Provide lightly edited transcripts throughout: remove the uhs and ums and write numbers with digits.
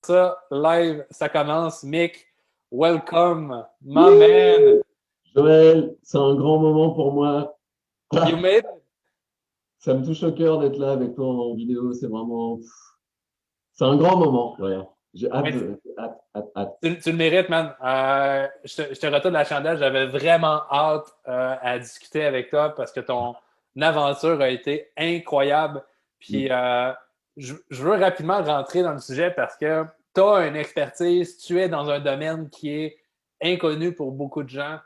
Ça, live, ça commence. Mick, welcome, my man. Wouh! Joël, c'est un grand moment pour moi. You made it. Ça me touche au cœur d'être là avec toi en vidéo. C'est vraiment, c'est un grand moment. Voilà. J'ai hâte, Mais hâte, hâte, hâte. tu le mérites, man. Je te retourne la chandelle. J'avais vraiment hâte à discuter avec toi parce que ton aventure a été incroyable. Puis, Mm. je veux rapidement rentrer dans le sujet parce que tu as une expertise, tu es dans un domaine qui est inconnu pour beaucoup de gens.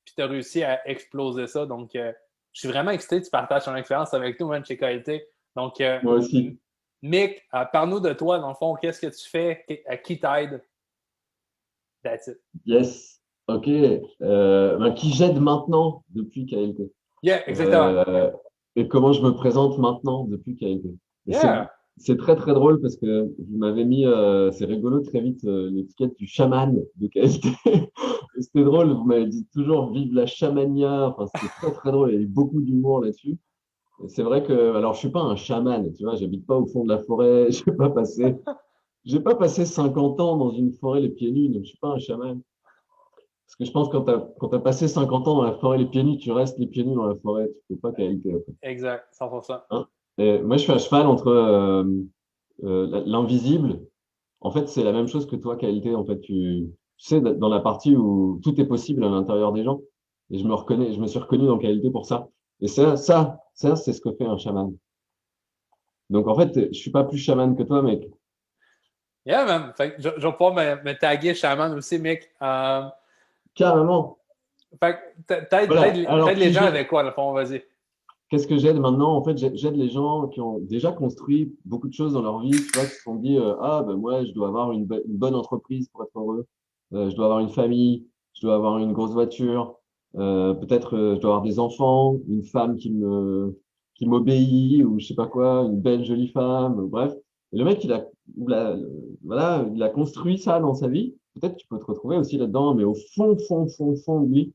Puis, tu as réussi à exploser ça. Donc, je suis vraiment excité que tu partages ton expérience avec nous, man, chez Qualité. Donc, Moi aussi. Mick, parle-nous de toi, dans le fond, qu'est-ce que tu fais, à qui t'aide? That's it. Yes. Ok. Qui j'aide maintenant depuis KLT? Yeah, exactement. Euh, et comment je me présente maintenant depuis KLT? Et Yeah. c'est très très drôle parce que vous m'avez mis, c'est rigolo très vite, l'étiquette du chaman de KLT. Et c'était drôle, vous m'avez dit toujours vive la chamania. Enfin, c'était très très drôle, il y a eu beaucoup d'humour là-dessus. Et c'est vrai que, alors je suis pas un chaman, tu vois, j'habite pas au fond de la forêt, j'ai pas passé 50 ans dans une forêt les pieds nus, donc je suis pas un chaman. Parce que je pense que quand t'as passé 50 ans dans la forêt les pieds nus, tu restes les pieds nus dans la forêt, tu peux pas KLT. Exact, 100%. Hein. Et moi, je suis à cheval entre l'invisible. En fait, c'est la même chose que toi, KLT. En fait, tu sais, dans la partie où tout est possible à l'intérieur des gens. Et je me suis reconnu dans KLT pour ça. Et ça, c'est ce que fait un chaman. Donc, en fait, je suis pas plus chaman que toi, mec. Yeah, man. Fait que je vais pouvoir me taguer Shaman aussi, Mick. Carrément. Fait que Voilà. Alors, t'aides les gens avec quoi, le fond? Vas-y. qu'est-ce que j'aide maintenant? En fait, j'aide les gens qui ont déjà construit beaucoup de choses dans leur vie, tu vois, qui se sont dit, ah, ben moi, je dois avoir une bonne entreprise pour être heureux. Je dois avoir une famille, je dois avoir une grosse voiture, peut-être je dois avoir des enfants, une femme qui m'obéit ou je sais pas quoi, une belle jolie femme, bref. Et le mec, voilà, il a construit ça dans sa vie. Peut-être que tu peux te retrouver aussi là-dedans, mais au fond de lui,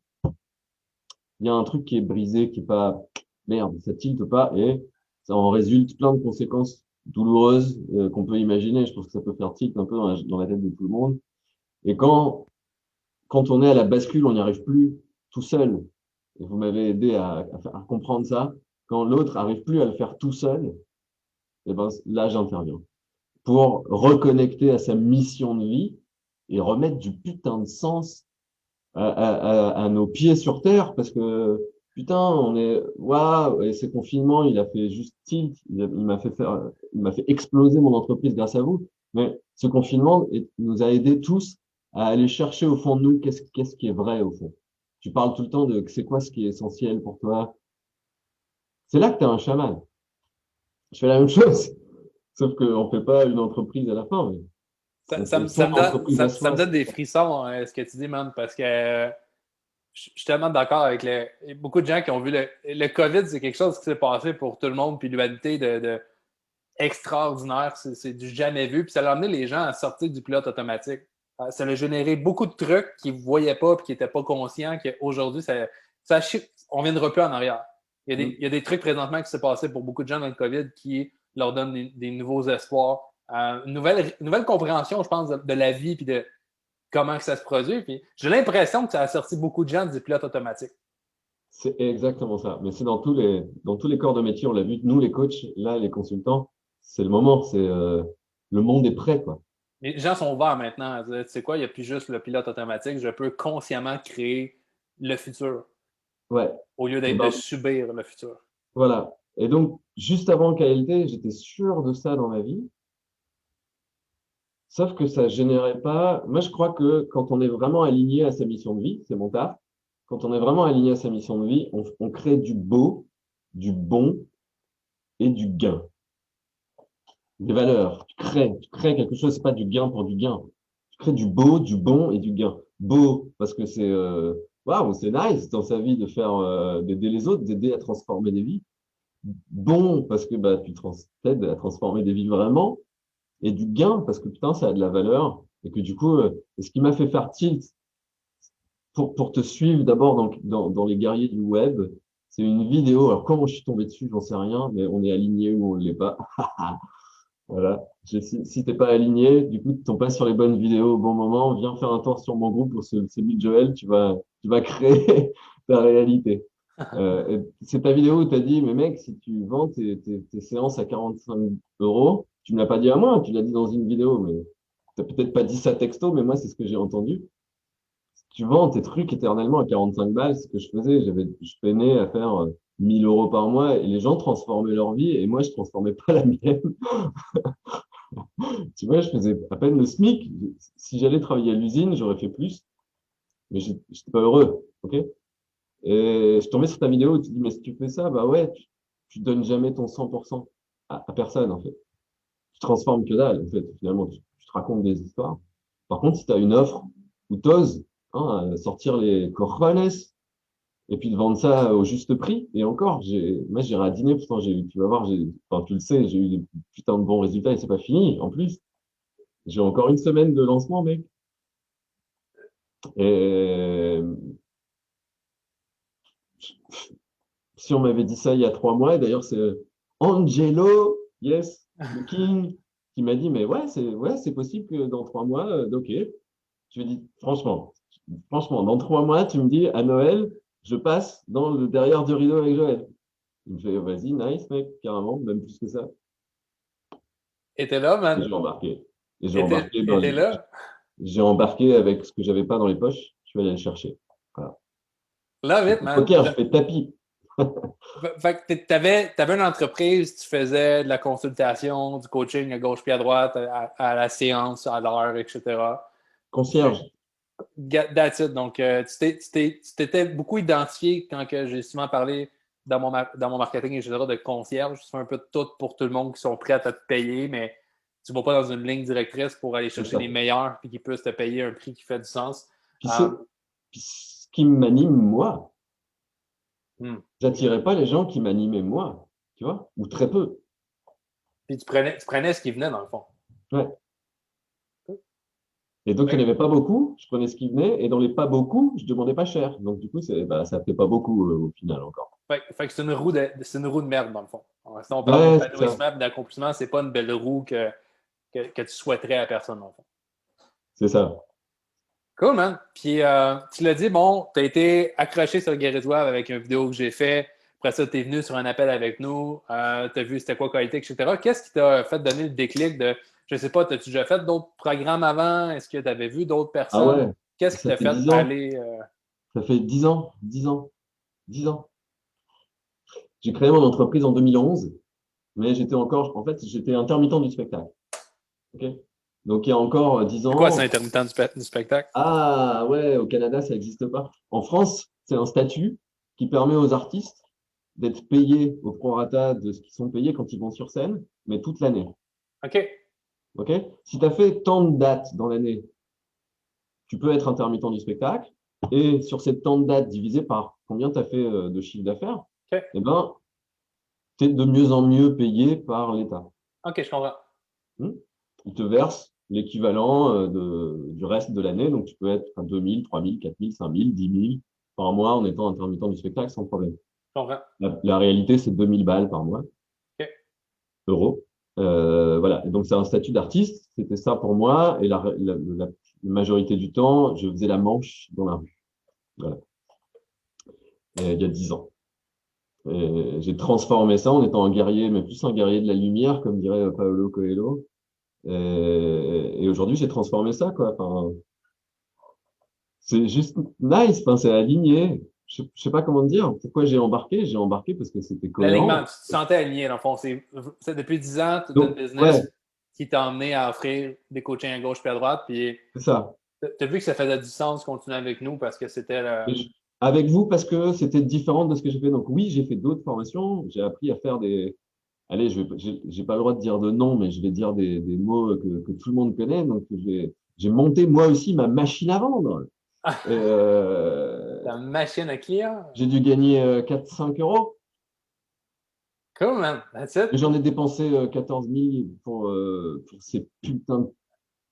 il y a un truc qui est brisé, qui est pas, merde, ça tilte pas, et ça en résulte plein de conséquences douloureuses qu'on peut imaginer. Je pense que ça peut faire tilt un peu dans la tête de tout le monde. Et quand on est à la bascule, on n'y arrive plus tout seul. Et vous m'avez aidé à comprendre ça. Quand l'autre arrive plus à le faire tout seul, et ben là, j'interviens pour reconnecter à sa mission de vie et remettre du putain de sens à nos pieds sur terre parce que putain, on est waouh, et ce confinement, il a fait juste tilt, il m'a fait exploser mon entreprise grâce à vous. Mais ce confinement nous a aidés tous à aller chercher au fond de nous qu'est-ce qui est vrai au fond. Tu parles tout le temps de c'est quoi ce qui est essentiel pour toi. C'est là que tu es un chaman. Je fais la même chose, sauf qu'on fait pas une entreprise à la fin, mais on fait son entreprise à Ça me soi. donne des frissons, ce que tu dis, man, parce que je suis tellement d'accord avec beaucoup de gens qui ont vu le COVID, c'est quelque chose qui s'est passé pour tout le monde, puis l'humanité de extraordinaire, c'est du jamais vu, puis ça a amené les gens à sortir du pilote automatique. Ça a généré beaucoup de trucs qu'ils ne voyaient pas et qui n'étaient pas conscients qu'aujourd'hui, on ne viendra plus en arrière. Mm. Il y a des trucs présentement qui s'est passé pour beaucoup de gens dans le COVID qui leur donnent des nouveaux espoirs, une nouvelle compréhension, je pense, de la vie et de comment que ça se produit. Puis j'ai l'impression que ça a sorti beaucoup de gens du pilote automatique. C'est exactement ça. Mais c'est dans tous les corps de métier, on l'a vu, nous, les coachs, là, les consultants, c'est le moment, le monde est prêt, quoi. Les gens sont ouverts maintenant. Tu sais quoi, il n'y a plus juste le pilote automatique. Je peux consciemment créer le futur Ouais. au lieu Et de ben, subir le futur. voilà. Et donc, juste avant KLT, j'étais sûr de ça dans ma vie, sauf que ça générait pas. Moi, je crois que quand on est vraiment aligné à sa mission de vie, c'est mon taf, quand on est vraiment aligné à sa mission de vie, on crée du beau, du bon et du gain. Des valeurs. Tu crées quelque chose, c'est pas du gain pour du gain. Tu crées du beau, du bon et du gain. Beau, parce que waouh, c'est nice dans sa vie de faire, d'aider les autres, d'aider à transformer des vies. Bon, parce que bah, t'aides à transformer des vies vraiment. Et du gain, parce que putain, ça a de la valeur. Et que du coup, ce qui m'a fait faire tilt pour te suivre d'abord dans les guerriers du web, c'est une vidéo. Alors, comment je suis tombé dessus, j'en sais rien, mais on est aligné ou on ne l'est pas. Voilà. Si t'es pas aligné, du coup, tu tombes pas sur les bonnes vidéos au bon moment, viens faire un tour sur mon groupe pour celui de Joël, tu vas créer ta réalité. Et c'est ta vidéo où tu as dit, mais mec, si tu vends tes séances à 45 euros, tu me l'as pas dit à moi, tu l'as dit dans une vidéo, mais t'as peut-être pas dit ça texto, mais moi, c'est ce que j'ai entendu. Si tu vends tes trucs éternellement à 45 balles, c'est ce que je faisais. Je peinais à faire 1000 euros par mois et les gens transformaient leur vie et moi, je transformais pas la mienne. Tu vois, je faisais à peine le SMIC. Si j'allais travailler à l'usine, j'aurais fait plus, mais j'étais pas heureux. OK? Et je tombais sur ta vidéo où tu dis, mais si tu fais ça, bah ouais, tu donnes jamais ton 100% à personne, en fait. Tu transformes que dalle, en fait. Finalement, tu te racontes des histoires. Par contre, si tu as une offre où t'oses sortir les cojones et puis de vendre ça au juste prix, et encore, moi, j'irai à dîner, pourtant, tu vas voir, enfin, tu le sais, j'ai eu des putains de bons résultats et c'est pas fini. En plus, j'ai encore une semaine de lancement, mec. Et si on m'avait dit ça il y a 3 mois, et d'ailleurs, c'est Angelo, yes, le King, qui m'a dit, mais ouais, c'est possible que dans 3 mois, ok. Je lui ai dit, franchement, dans 3 mois, tu me dis, à Noël, je passe dans le derrière du rideau avec Joël. Il me fait, vas-y, nice, mec, carrément, même plus que ça. Et t'es là, Et man. j'ai embarqué. Et j'ai Et t'es embarqué, et t'es là. j'ai embarqué avec ce que j'avais pas dans les poches. Je suis allé le chercher. Voilà. Là, Je fais vite, pas de man. poker, je fais de tapis. Fait que t'avais une entreprise, tu faisais de la consultation, du coaching à gauche puis à droite, à la séance, à l'heure, etc. Concierge. That's it. Donc, tu t'étais beaucoup identifié quand que j'ai souvent parlé dans mon marketing, etc., de concierge. Tu fais un peu de tout pour tout le monde qui sont prêts à te payer, mais tu ne vas pas dans une ligne directrice pour aller C'est chercher ça. les meilleurs puis qui puissent te payer un prix qui fait du sens. Puis, Euh, puis ce qui m'anime, moi, hmm. j'attirais pas les gens qui m'animaient, moi. Tu vois? Ou très peu. Puis tu prenais ce qui venait, dans le fond. Ouais. Et donc, il n'y en Fait, avait pas beaucoup. Je prenais ce qui venait. Et dans les pas beaucoup, je demandais pas cher. Donc, du coup, ça fait pas beaucoup au final encore. fait que c'est une roue de merde, dans le fond. Si on parle Ouais, c'est ça. d'épanouissement et d'accomplissement, c'est pas une belle roue que tu souhaiterais à personne, dans le fond. C'est ça. Cool, man. Puis tu l'as dit, bon, tu as été accroché sur le Guérétois avec une vidéo que j'ai fait. Après ça, tu es venu sur un appel avec nous. Tu as vu c'était quoi qualité, etc. Qu'est-ce qui t'a fait donner le déclic de, je sais pas, as-tu déjà fait d'autres programmes avant? Est-ce que tu avais vu d'autres Ah personnes? ouais, Qu'est-ce qui ça t'a fait fait 10 ans. aller. Ça fait 10 ans, 10 ans, 10 ans. J'ai créé mon entreprise en 2011, mais en fait, j'étais intermittent du spectacle. Ok. Donc, il y a encore 10 C'est quoi, c'est ans, intermittent du spectacle? ah ouais, au Canada, ça n'existe pas. En France, c'est un statut qui permet aux artistes d'être payés au prorata de ce qu'ils sont payés quand ils vont sur scène, mais toute l'année. OK. Ok. Si tu as fait tant de dates dans l'année, tu peux être intermittent du spectacle. Et sur cette tant de dates divisé par combien tu as fait de chiffre d'affaires, OK. eh ben, tu es de mieux en mieux payé par l'État. OK, je comprends. Hmm. Ils te versent l'équivalent du reste de l'année. Donc, tu peux être à 2000, 3000, 4000, 5000, 10 000 par mois en étant intermittent du spectacle sans problème. Je comprends. La réalité, c'est 2000 balles par mois, OK. euros. Voilà. Et donc, c'est un statut d'artiste. C'était ça pour moi. Et la majorité du temps, je faisais la manche dans la rue. Voilà. Et il y a 10 ans. Et j'ai transformé ça en étant un guerrier, mais plus un guerrier de la lumière, comme dirait Paolo Coelho. Et aujourd'hui, j'ai transformé ça, quoi. Enfin, c'est juste nice, enfin, c'est aligné. Je sais pas comment te dire. Pourquoi j'ai embarqué? J'ai embarqué parce que c'était L'alignement, cohérent. tu te sentais aligné, dans le fond. C'est depuis 10 ans, tu as une Donc, ouais, business qui t'a emmené à offrir des coachings à gauche et à droite. Puis c'est ça. tu as vu que ça faisait du sens de continuer avec nous parce que c'était le. Et avec vous, parce que c'était différent de ce que j'ai fait. Donc, oui, j'ai fait d'autres formations. J'ai appris à faire des. Allez, j'ai pas le droit de dire de nom, mais je vais dire des mots que tout le monde connaît. Donc, j'ai monté moi aussi ma machine à vendre. La machine à clients. J'ai dû gagner 4-5 euros. Cool, man. That's it. Et j'en ai dépensé 14 000 pour ces putains de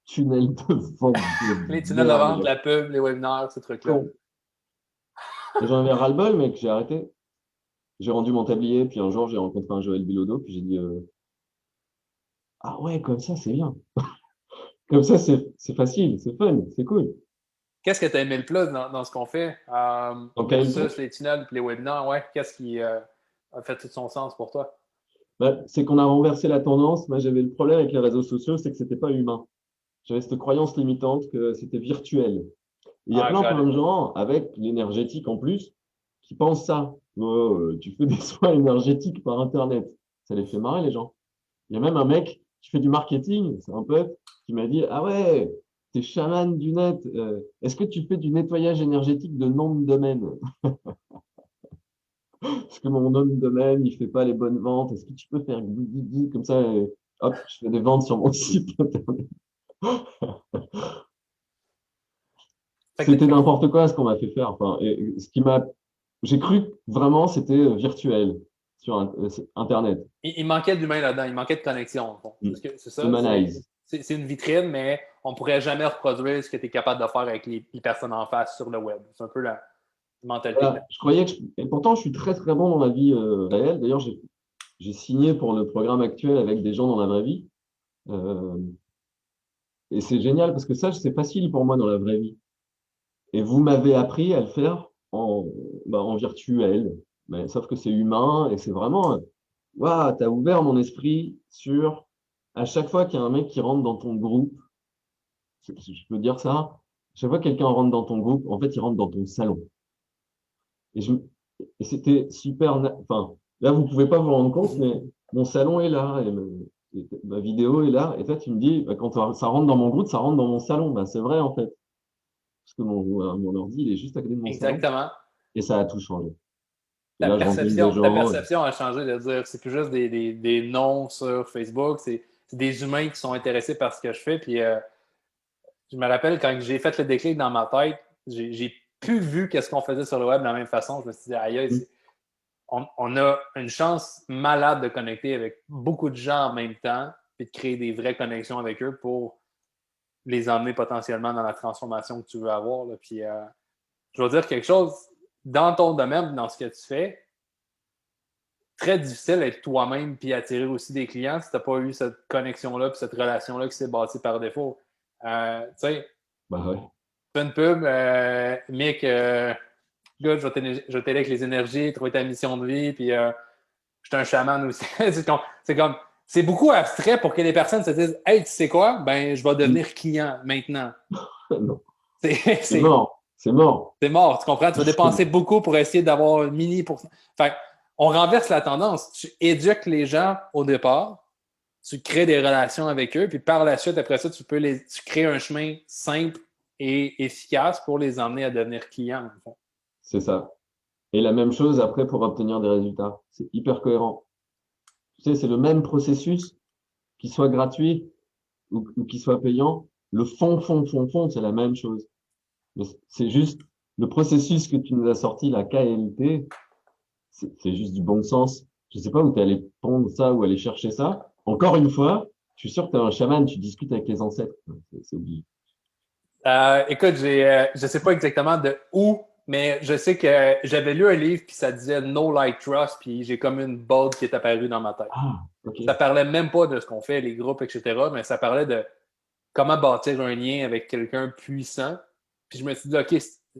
tunnels de vente de Les tunnels de merde. vente, la pub, les webinaires, ces trucs-là. Con. Et j'en avais ras-le-bol, mec, j'ai arrêté. J'ai rendu mon tablier, puis un jour, j'ai rencontré un Joël Bilodeau, puis j'ai dit, ah ouais, comme ça, c'est bien. Comme ça, c'est facile, c'est fun, c'est cool. Qu'est-ce que tu as aimé le plus dans ce qu'on fait Dans KLT, versus les tunnels et les webinaires? Ouais, qu'est-ce qui a fait tout son sens pour toi? bah, c'est qu'on a renversé la tendance. Moi, j'avais le problème avec les réseaux sociaux, c'est que c'était pas humain. J'avais cette croyance limitante que c'était virtuel. Il y a Ah, got plein it. de gens avec l'énergétique en plus qui pensent ça. Oh, tu fais des soins énergétiques par Internet. Ça les fait marrer, les gens. Il y a même un mec qui fait du marketing, c'est un pote, qui m'a dit, ah ouais, t'es chaman du net. Est-ce que tu fais du nettoyage énergétique de nom de domaine? Parce que mon nom de domaine, il fait pas les bonnes ventes. Est-ce que tu peux faire comme ça, hop, je fais des ventes sur mon site internet. Fait que C'était n'importe quoi ce qu'on m'a fait faire. Enfin, et ce qui m'a, j'ai cru que vraiment c'était virtuel sur Internet. il manquait d'humain là-dedans, il manquait de connexion. Bon. Mm. Parce que c'est ça, Humanize. c'est une vitrine, mais on ne pourrait jamais reproduire ce que tu es capable de faire avec les personnes en face sur le web. C'est un peu la mentalité que tu Voilà. Je croyais que et pourtant je suis très bon dans la vie réelle. D'ailleurs, j'ai signé pour le programme actuel avec des gens dans la vraie vie. Euh, et c'est génial parce que ça, c'est facile pour moi dans la vraie vie. Et vous m'avez appris à le faire en virtuel. Mais, sauf que c'est humain et c'est vraiment, waouh, t'as ouvert mon esprit sur, à chaque fois qu'il y a un mec qui rentre dans ton groupe, je peux dire ça, à chaque fois que quelqu'un rentre dans ton groupe, en fait, il rentre dans ton salon. Et, je, et c'était super, enfin, là, vous pouvez pas vous rendre compte, mais mon salon est là et ma vidéo est là. Et toi, tu me dis, bah, quand ça rentre dans mon groupe, ça rentre dans mon salon. Bah, c'est vrai, en fait. Parce que mon ordi, il est juste à côté de mon salon. exactement. Et ça a tout changé. Et là, je rencontre des Ta gens. perception a changé de dire c'est plus juste des noms sur Facebook, c'est des humains qui sont intéressés par ce que je fais. Puis je me rappelle quand j'ai fait le déclic dans ma tête, j'ai plus vu qu'est-ce qu'on faisait sur le web de la même façon. Je me suis dit, aïe, aïe, on a une chance malade de connecter avec beaucoup de gens en même temps et de créer des vraies connexions avec eux pour les emmener potentiellement dans la transformation que tu veux avoir. Là. Puis je vais dire quelque chose, dans ton domaine, dans ce que tu fais, très difficile d'être toi-même puis attirer aussi des clients si tu n'as pas eu cette connexion-là puis cette relation-là qui s'est bâtie par défaut. Tu sais, Bah ouais. fais une pub, Mick, gars, je vais t'aider avec les énergies, trouver ta mission de vie, puis je suis un chaman aussi. c'est comme, c'est beaucoup abstrait pour que les personnes se disent, hey, tu sais quoi? Ben, je vais Mm. devenir client maintenant. Non, C'est, c'est c'est, mort. C'est mort. c'est mort, tu comprends? Tu vas dépenser beaucoup pour essayer d'avoir un mini pour. Fait on renverse la tendance. Tu éduques les gens au départ, tu crées des relations avec eux, puis par la suite, après ça, tu crées un chemin simple et efficace pour les emmener à devenir clients. En fond. C'est ça. Et la même chose après pour obtenir des résultats. C'est hyper cohérent. Tu sais, c'est le même processus, qu'il soit gratuit ou qu'il soit payant. Le fond, c'est la même chose. C'est juste le processus que tu nous as sorti, la KLT, c'est juste du bon sens. Je sais pas où tu es allé pondre ça ou aller chercher ça. Encore une fois, je suis sûr que tu es un chaman, tu discutes avec les ancêtres. C'est obligé. Écoute, je sais pas exactement de où, mais je sais que j'avais lu un livre puis ça disait No Like Trust, puis j'ai comme une bolt qui est apparue dans ma tête. Ah, ok. Ça parlait même pas de ce qu'on fait, les groupes, etc., mais ça parlait de comment bâtir un lien avec quelqu'un puissant. Puis je me suis dit, OK,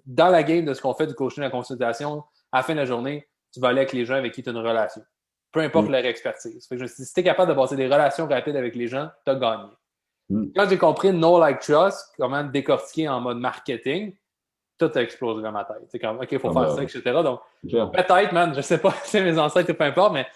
dans la game de ce qu'on fait du coaching, de la consultation, à la fin de la journée, tu vas aller avec les gens avec qui tu as une relation. Peu importe Mm, leur expertise. Fait que je me suis dit, si tu es capable de bâtir des relations rapides avec les gens, tu as gagné. mm. Quand j'ai compris No Like Trust, comment décortiquer en mode marketing, tout a explosé dans ma tête. C'est comme, OK, il faut Ah faire bah, ça, etc. Donc, c'est clair. peut-être, man, je sais pas si c'est mes ancêtres ou peu importe, mais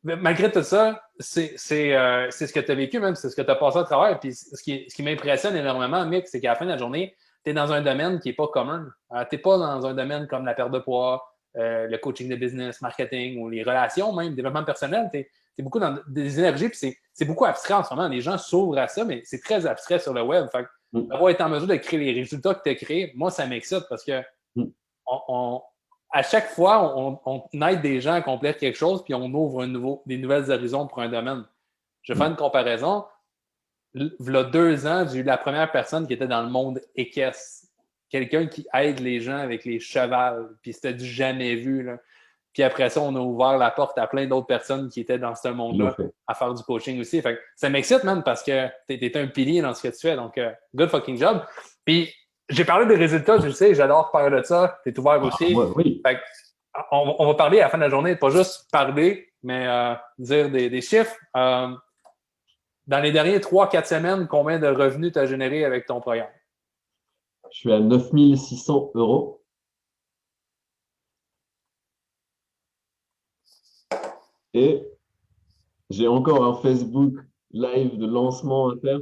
malgré tout ça, c'est ce que tu as vécu, même, c'est ce que tu as passé à travers. Puis ce qui m'impressionne énormément, Mick, c'est qu'à la fin de la journée, tu es dans un domaine qui n'est pas commun. Tu n'es pas dans un domaine comme la perte de poids, le coaching de business, marketing ou les relations, même, développement personnel. Tu es beaucoup dans des énergies, puis c'est beaucoup abstrait en ce moment. Les gens s'ouvrent à ça, mais c'est très abstrait sur le web. Fait Mm, d'avoir été en mesure de créer les résultats que tu as créés, moi, ça m'excite parce que mm, on, à chaque fois, on aide des gens à accomplir quelque chose, puis on ouvre des nouvelles horizons pour un domaine. Je vais faire mm. une comparaison. Il y a 2 ans, j'ai eu la première personne qui était dans le monde équestre. Quelqu'un qui aide les gens avec les chevals, puis c'était du jamais vu. Là. Puis après ça, on a ouvert la porte à plein d'autres personnes qui étaient dans ce monde-là à faire du coaching aussi. Fait que ça m'excite, man, parce que t'es un pilier dans ce que tu fais. Donc, good fucking job. Puis, j'ai parlé des résultats, je le sais, j'adore parler de ça. T'es ouvert aussi. Oui. Fait que, on va parler à la fin de la journée, pas juste parler, mais dire des chiffres. Dans les derniers 3-4 semaines, combien de revenus tu as généré avec ton programme? Je suis à 9 600 €. Et j'ai encore un Facebook live de lancement à faire.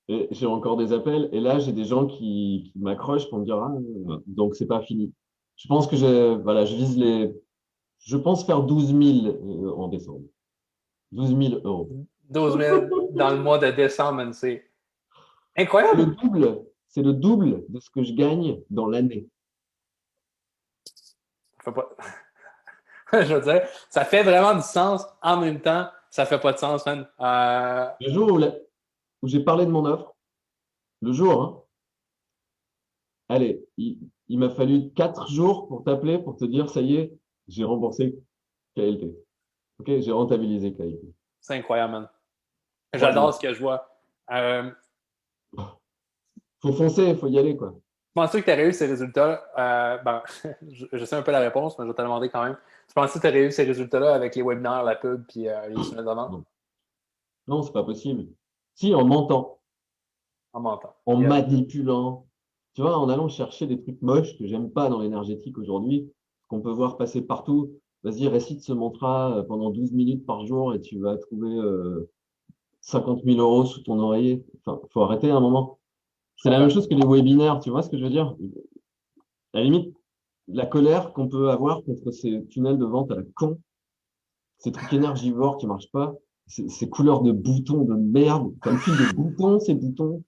Et j'ai encore des appels. Et là, j'ai des gens qui m'accrochent pour me dire, ah, donc c'est pas fini. Je pense que je pense faire 12 000 en décembre. 12 000 €. 12 000 dans le mois de décembre, c'est C'est incroyable. c'est le double de ce que je gagne dans l'année. Ça fait pas... Je veux dire, ça fait vraiment du sens. En même temps, ça fait pas de sens, man. Le jour où j'ai parlé de mon offre, le jour, hein, allez, il m'a fallu 4 jours pour t'appeler, pour te dire, ça y est, j'ai remboursé KLT. OK, j'ai rentabilisé KLT. C'est incroyable, man. 3 J'adore jours. ce que je vois. Faut foncer, faut y aller, quoi. Penses-tu que tu aurais eu ces résultats? Ben, je sais un peu la réponse, mais je vais te demander quand même. Tu penses que tu aurais eu ces résultats-là avec les webinaires, la pub puis les tunnels de vente? Non, non, c'est pas possible. Si, en mentant, En mentant. en Yeah. manipulant, tu vois, en allant chercher des trucs moches que j'aime pas dans l'énergétique aujourd'hui, qu'on peut voir passer partout. Vas-y, récite ce mantra pendant 12 minutes par jour et tu vas trouver 50 000 € sous ton oreiller. Enfin, faut arrêter un moment. Je C'est la même comprends. chose que les webinaires, tu vois ce que je veux dire? À la limite, la colère qu'on peut avoir contre ces tunnels de vente à la con, ces trucs énergivores qui marchent pas, ces couleurs de boutons de merde, ça me file des boutons, ces boutons.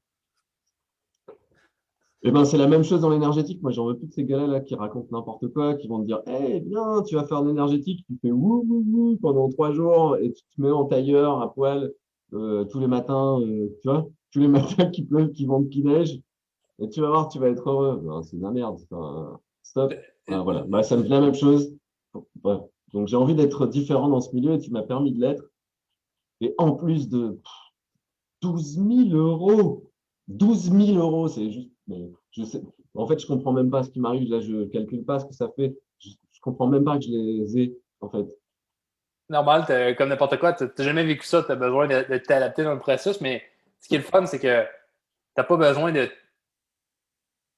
Eh ben, c'est la même chose dans l'énergétique. Moi, j'en veux plus de ces gars-là là, qui racontent n'importe quoi, qui vont te dire, eh bien, tu vas faire de l'énergétique, tu fais wouh, wouh, wouh pendant 3 jours et tu te mets en tailleur à poil tous les matins, tu vois, tous les matins qui pleut, qui vente, qui neige, et tu vas voir, tu vas être heureux. Ben, c'est de la merde. Enfin, stop. Voilà. Bah, ça me fait la même chose. Ouais. Donc, j'ai envie d'être différent dans ce milieu et tu m'as permis de l'être. Et en plus de 12 000 €, 12 000 €, c'est juste, mais je sais, en fait, je comprends même pas ce qui m'arrive. Là, je calcule pas ce que ça fait. Je comprends même pas que je les ai, en fait. Normal, comme n'importe quoi, tu n'as jamais vécu ça, tu as besoin de t'adapter dans le processus, mais ce qui est le fun, c'est que tu n'as pas besoin de.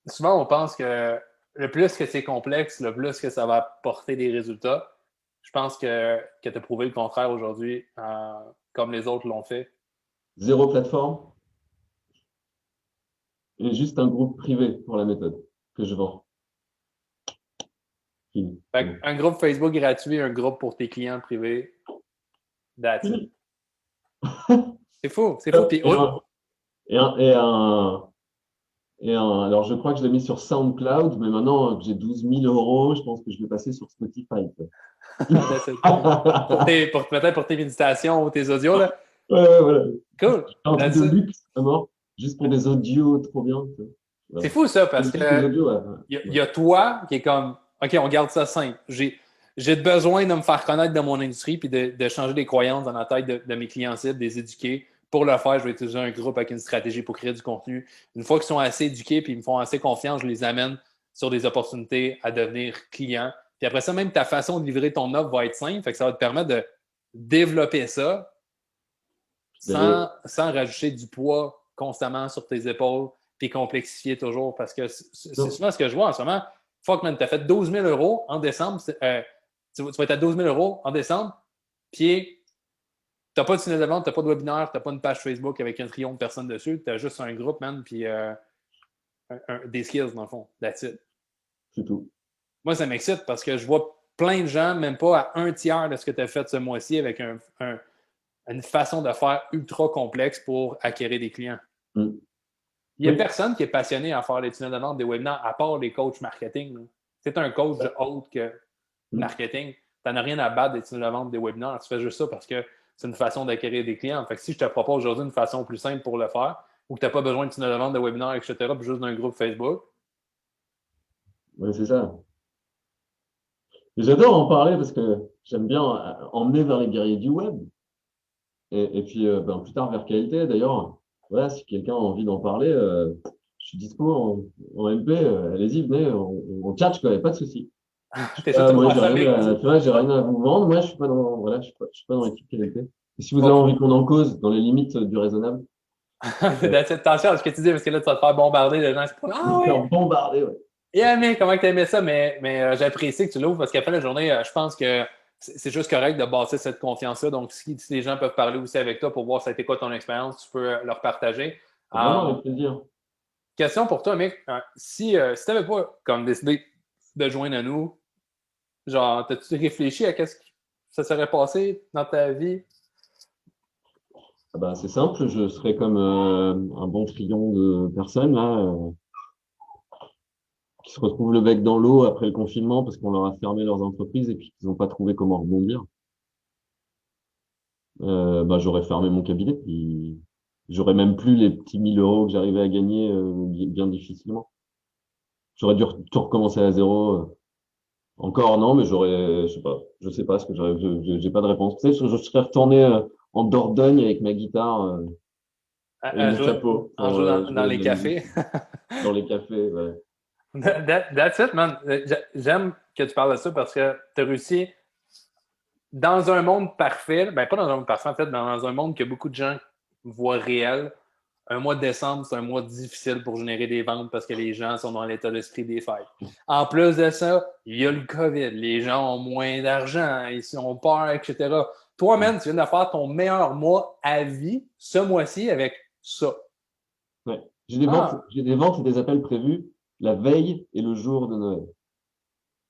Souvent, on pense que le plus que c'est complexe, le plus que ça va porter des résultats. Je pense que tu as prouvé le contraire aujourd'hui, comme les autres l'ont fait. Zéro plateforme et juste un groupe privé pour la méthode que je vends. Fini. Fait un groupe Facebook gratuit, un groupe pour tes clients privés. That's it. Fini. C'est fou, c'est fou. Puis, Et un, et un, et un, alors, je crois que je l'ai mis sur SoundCloud, mais maintenant que j'ai 12 000 €, je pense que je vais passer sur Spotify. Peut-être pour tes méditations ou tes audios, là. Voilà. Cool. Un truc That's de it. luxe à mort, juste pour des audios trop bien. C'est Voilà. fou, ça, parce Juste des que audios, y a toi qui est comme, OK, on garde ça simple. J'ai besoin de me faire connaître dans mon industrie puis de changer des croyances dans la tête de mes clients cibles, des éduquer. Pour le faire, je vais utiliser un groupe avec une stratégie pour créer du contenu. Une fois qu'ils sont assez éduqués puis ils me font assez confiance, je les amène sur des opportunités à devenir clients. Puis après ça, même ta façon de livrer ton offre va être simple. Fait que ça va te permettre de développer ça sans rajouter du poids constamment sur tes épaules puis complexifier toujours. Parce que c'est souvent ce que je vois en ce moment. Fuck, man, tu as fait 12 000 € en décembre. Tu vas être à 12 000 € en décembre, puis tu n'as pas de tunnel de vente, tu n'as pas de webinaire, tu n'as pas une page Facebook avec un trillion de personnes dessus. Tu as juste un groupe, man, puis des skills, dans le fond. That's it. C'est tout. Moi, ça m'excite parce que je vois plein de gens, même pas à un tiers de ce que tu as fait ce mois-ci, avec une façon de faire ultra complexe pour acquérir des clients. Mm. Il n'y a personne qui est passionné à faire les tunnels de vente, des webinaires, à part les coachs marketing. C'est un coach autre que marketing. Tu n'en as rien à battre des tunnels de vente, des webinaires. Tu fais juste ça parce que c'est une façon d'acquérir des clients. Fait que si je te propose aujourd'hui une façon plus simple pour le faire, ou que tu n'as pas besoin de tunnel de vente, de webinaire, etc., puis juste d'un groupe Facebook. Ouais, c'est ça. Et j'adore en parler parce que j'aime bien emmener vers les guerriers du web. Et puis, ben, plus tard, vers qualité. D'ailleurs, voilà, si quelqu'un a envie d'en parler, je suis dispo en MP. Allez-y, venez, on tchatche, quoi, y a pas de souci. T'es sûr de Moi, faire j'ai ça, rien mec? tu vois, j'ai rien à vous vendre. Moi, je suis pas dans, voilà, je suis pas dans l'équipe qualité. Et si vous avez Bon, envie qu'on en cause dans les limites du raisonnable, euh, attention à ce que tu dis, parce que là, tu vas te faire bombarder de gens. Ah me oui! faire bombarder, ouais. Yeah, mais comment tu aimais ça? Mais j'apprécie que tu l'ouvres parce qu'à la fin de la journée, je pense que c'est juste correct de bâtir cette confiance-là. Donc, si les gens peuvent parler aussi avec toi pour voir ça a été quoi ton expérience, tu peux leur partager. Vraiment Euh, avec plaisir. question pour toi, mec. Si tu n'avais pas comme décidé de joindre à nous, genre, t'as-tu réfléchi à qu'est-ce que ça serait passé dans ta vie? Ah bah, c'est simple, je serais comme un bon trillion de personnes là, qui se retrouvent le bec dans l'eau après le confinement parce qu'on leur a fermé leurs entreprises et puis qu'ils n'ont pas trouvé comment rebondir. Bah, j'aurais fermé mon cabinet, puis j'aurais même plus les petits 1 000 € que j'arrivais à gagner bien difficilement. J'aurais dû tout recommencer à zéro. Encore non, mais je sais pas ce que j'ai pas de réponse. Peut-être que je serais retourné en Dordogne avec ma guitare et À mon jouer, chapeau en pour jouant dans jouer de les la musique cafés. dans les cafés. Ouais. That's it, man. J'aime que tu parles de ça parce que tu as réussi dans un monde parfait, ben pas dans un monde parfait, en fait, dans un monde que beaucoup de gens voient réel. Un mois de décembre, c'est un mois difficile pour générer des ventes parce que les gens sont dans l'état d'esprit des fêtes. En plus de ça, il y a le COVID. Les gens ont moins d'argent, ils ont peur, etc. Toi, man, tu viens de faire ton meilleur mois à vie ce mois-ci avec ça. Ouais. Ah, J'ai des ventes et des appels prévus la veille et le jour de Noël.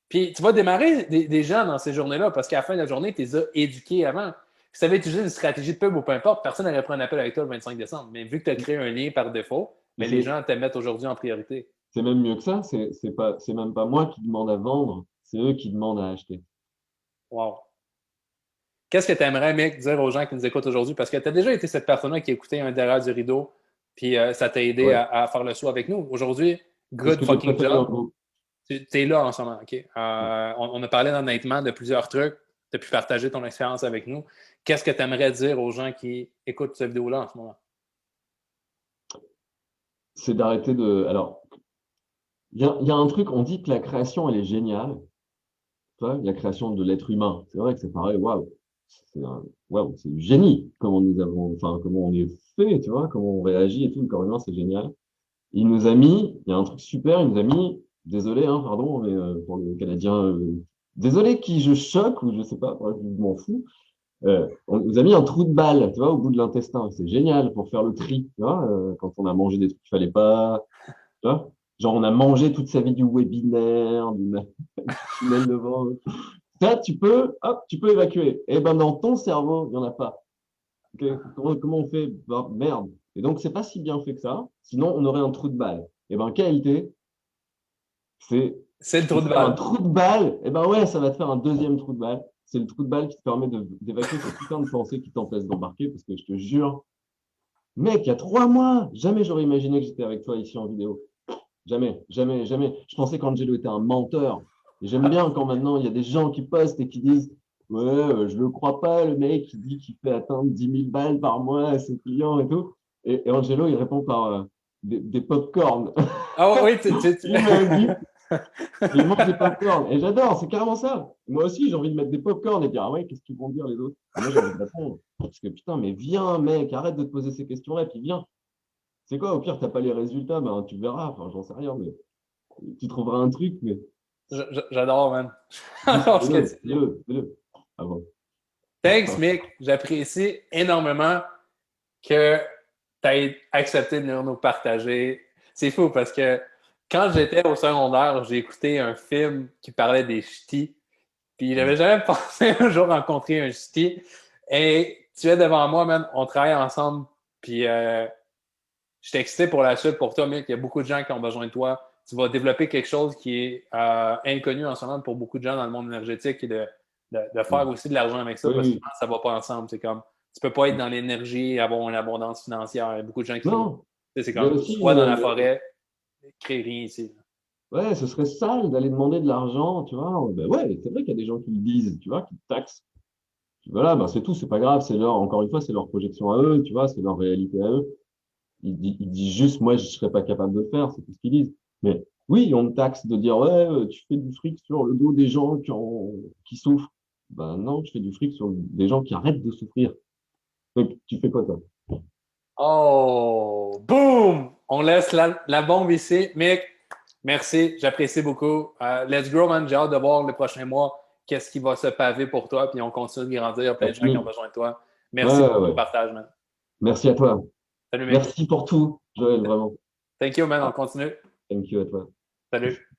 puis tu vas démarrer des gens dans ces journées-là parce qu'à la fin de la journée, tu les as éduqués avant. Si tu avais utilisé une stratégie de pub ou peu importe, personne n'aurait pris un appel avec toi le 25 décembre. Mais vu que tu as créé un lien par défaut, Et mais les gens te mettent aujourd'hui en priorité. c'est même mieux que ça. C'est même pas moi qui demande à vendre, c'est eux qui demandent à acheter. Wow. Qu'est-ce que tu aimerais, Mick, dire aux gens qui nous écoutent aujourd'hui? Parce que tu as déjà été cette personne-là qui écoutait un derrière du rideau, puis ça t'a aidé Ouais. à faire le saut avec nous. Aujourd'hui, C'est ce good que j'ai fucking préféré dans job. le groupe. Tu es là en ce moment, OK? On a parlé honnêtement de plusieurs trucs. Tu as pu partager ton expérience avec nous. Qu'est-ce que tu aimerais dire aux gens qui écoutent cette vidéo-là en ce moment? C'est d'arrêter de. Alors, il y a un truc, on dit que la création, elle est géniale. Tu vois, la création de l'être humain. C'est vrai que ça paraît, waouh, waouh, c'est du génie. Comment nous avons, enfin, comment on est fait, tu vois, comment on réagit et tout. Le corps humain, c'est génial. Il nous a mis, il y a un truc super, il nous a mis, désolé, hein, pardon, mais pour le Canadien, désolé qui je choque ou je sais pas, bref, je m'en fous. On nous a mis un trou de balle, tu vois, au bout de l'intestin. C'est génial pour faire le tri, tu vois, quand on a mangé des trucs qu'il fallait pas, tu vois. Genre, on a mangé toute sa vie du webinaire, du tunnel de vente. Ça, tu peux, hop, tu peux évacuer. Eh ben, dans ton cerveau, il n'y en a pas. Ok. Comment on fait? Bah, merde. Et donc, c'est pas si bien fait que ça. Sinon, on aurait un trou de balle. Eh ben, qualité, c'est, C'est le tu peux trou de faire un balle. trou de balle. Eh ben, ouais, ça va te faire un deuxième trou de balle. C'est le trou de balle qui te permet d'évacuer ces putains de pensées qui t'empêchent d'embarquer. Parce que je te jure, mec, il y a 3 mois, jamais j'aurais imaginé que j'étais avec toi ici en vidéo. Jamais, jamais, jamais. Je pensais qu'Angelo était un menteur. Et j'aime bien quand maintenant il y a des gens qui postent et qui disent ouais, je le crois pas, le mec qui dit qu'il fait atteindre 10 000 balles par mois à ses clients et tout. Et Angelo, il répond par des pop-corn. Ah oui, Il me dit, il mange des pop-corn. Et j'adore, c'est carrément ça. Moi aussi, j'ai envie de mettre des pop-corn et dire ah ouais, qu'est-ce qu'ils vont dire les autres? Et moi, j'ai envie de répondre. Parce que putain, mais viens, mec, arrête de te poser ces questions-là, puis viens. C'est quoi, au pire, t'as pas les résultats, ben, tu verras. Enfin, j'en sais rien, mais tu trouveras un truc, mais J'adore, man. J'adore ce que tu dis. fais-le. Ah bon. Thanks, Mick. J'apprécie énormément que tu aies accepté de venir nous partager. C'est fou parce que quand j'étais au secondaire, j'ai écouté un film qui parlait des ch'tis. Puis j'avais jamais pensé un jour rencontrer un ch'ti. Et tu es devant moi, man. On travaille ensemble. Puis je suis excité pour la suite pour toi, Mick. Il y a beaucoup de gens qui ont besoin de toi. Tu vas développer quelque chose qui est inconnu en ce moment pour beaucoup de gens dans le monde énergétique et de faire aussi de l'argent avec ça Oui, parce que oui. ça ne va pas ensemble. C'est comme, tu peux pas être dans l'énergie et avoir une abondance financière. Il y a beaucoup de gens qui font. Non, C'est il y a comme, aussi soit dans la forêt, crée rien ici. ouais, ce serait sale d'aller demander de l'argent, tu vois. Ben ouais, c'est vrai qu'il y a des gens qui le disent, tu vois, qui te taxent. Voilà, ben c'est tout, c'est pas grave, c'est leur, encore une fois, c'est leur projection à eux, tu vois, c'est leur réalité à eux. Ils disent juste, moi, je serais pas capable de le faire, c'est tout ce qu'ils disent. Mais oui, on me taxe de dire, ouais, tu fais du fric sur le dos des gens qui souffrent. Ben non, je fais du fric sur des gens qui arrêtent de souffrir. Donc, tu fais quoi, toi? Oh, boom! On laisse la bombe ici. Mick, merci, j'apprécie beaucoup. Let's grow, man. J'ai hâte de voir le prochain mois qu'est-ce qui va se paver pour toi, puis on continue de grandir. Il y a plein de gens qui ont Absolument. besoin de toi. Ouais, Merci pour ton ouais. partage, man. Merci à toi. Salut, Mick. Merci pour tout, Joël, vraiment. Thank you, man. On continue. Thank you à toi. Salut.